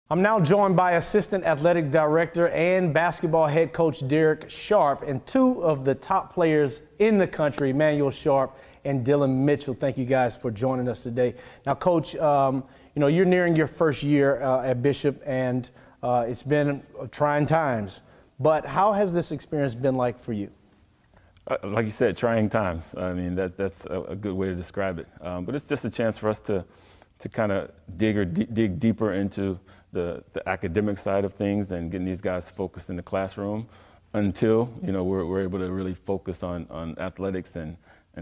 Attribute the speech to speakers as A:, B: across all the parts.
A: I'm now joined by Assistant Athletic Director and basketball head coach Derrick Sharp and two of the top players in the country, Emanuel Sharp and Dillion Mitchell. Thank you guys for joining us today. Now, Coach, you're nearing your first year at Bishop, and it's been trying times. But how has this experience been like for you?
B: Like you said, trying times. I mean, that's a good way to describe it. But it's just a chance for us to kind of dig deeper into the academic side of things and getting these guys focused in the classroom until, we're able to really focus on athletics and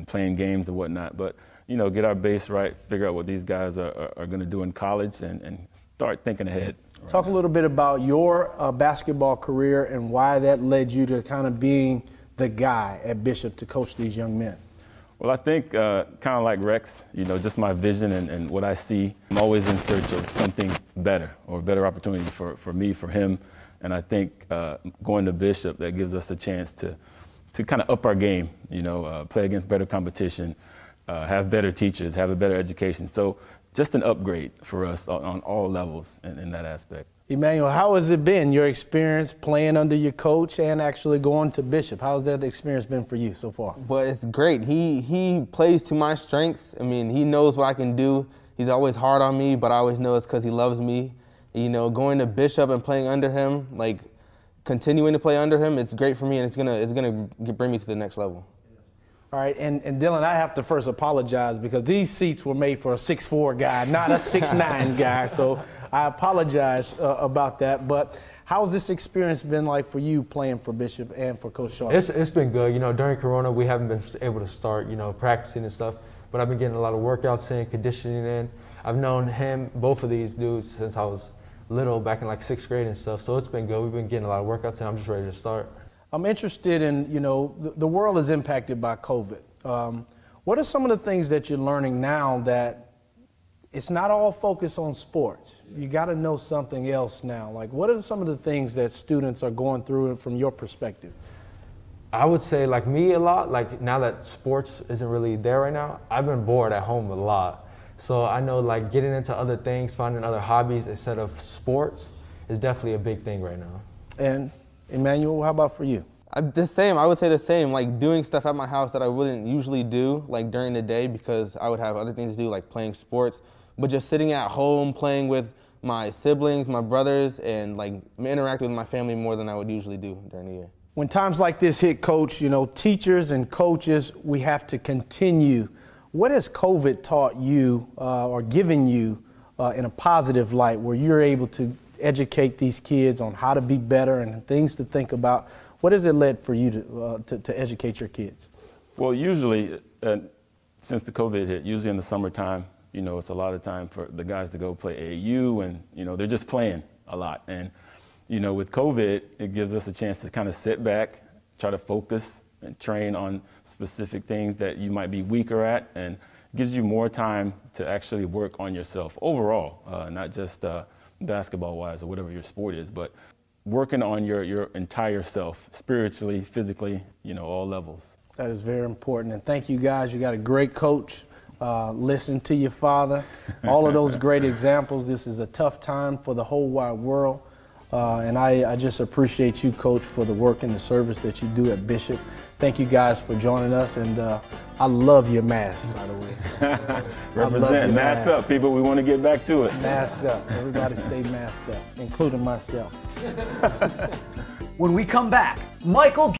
B: playing games and whatnot. But, get our base right, figure out what these guys are going to do in college and start thinking ahead.
A: Talk a little bit about your basketball career and why that led you to kind of being the guy at Bishop to coach these young men.
B: Well, I think kind of like Rex, just my vision and what I see. I'm always in search of something better or a better opportunity for me, for him. And I think going to Bishop, that gives us a chance to kind of up our game, play against better competition, have better teachers, have a better education. So just an upgrade for us on all levels in that aspect.
A: Emanuel, how has it been, your experience playing under your coach and actually going to Bishop? How's that experience been for you so far?
C: Well, it's great. He plays to my strengths. I mean, he knows what I can do. He's always hard on me, but I always know it's because he loves me. Going to Bishop and playing under him, like continuing to play under him, it's great for me, and it's gonna bring me to the next level.
A: All right, and Dillion, I have to first apologize because these seats were made for a 6'4" guy, not a 6'9" guy, so I apologize about that. But how's this experience been like for you playing for Bishop and for Coach Sharp?
D: It's been good. During Corona, we haven't been able to start, practicing and stuff, but I've been getting a lot of workouts in, conditioning in. I've known both of these dudes since I was little, back in like 6th grade and stuff, so it's been good. We've been getting a lot of workouts in. I'm just ready to start.
A: I'm interested in, the world is impacted by COVID. What are some of the things that you're learning now that it's not all focused on sports? You got to know something else now. Like, what are some of the things that students are going through from your perspective?
D: I would say, like me, a lot, like now that sports isn't really there right now, I've been bored at home a lot. So I know like getting into other things, finding other hobbies instead of sports is definitely a big thing right now.
A: And Emanuel, how about for you?
C: I would say the same, like doing stuff at my house that I wouldn't usually do like during the day because I would have other things to do like playing sports, but just sitting at home playing with my siblings, my brothers, and like interacting with my family more than I would usually do during the year.
A: When times like this hit, Coach, teachers and coaches, we have to continue. What has COVID taught you or given you in a positive light where you're able to educate these kids on how to be better and things to think about? What has it led for you to educate your kids?
B: Well, usually, since the COVID hit, usually in the summertime, it's a lot of time for the guys to go play AAU and, they're just playing a lot. And, with COVID, it gives us a chance to kind of sit back, try to focus and train on specific things that you might be weaker at, and gives you more time to actually work on yourself overall, not just basketball-wise or whatever your sport is, but working on your entire self, spiritually, physically, all levels.
A: That is very important. And thank you guys. You got a great coach. Listen to your father. All of those great examples. This is a tough time for the whole wide world. And I just appreciate you, Coach, for the work and the service that you do at Bishop. Thank you guys for joining us. And I love your mask, by the way.
B: Represent. Mask up, people. We want to get back to it.
A: Mask up. Everybody stay masked up, including myself.
E: When we come back, Michael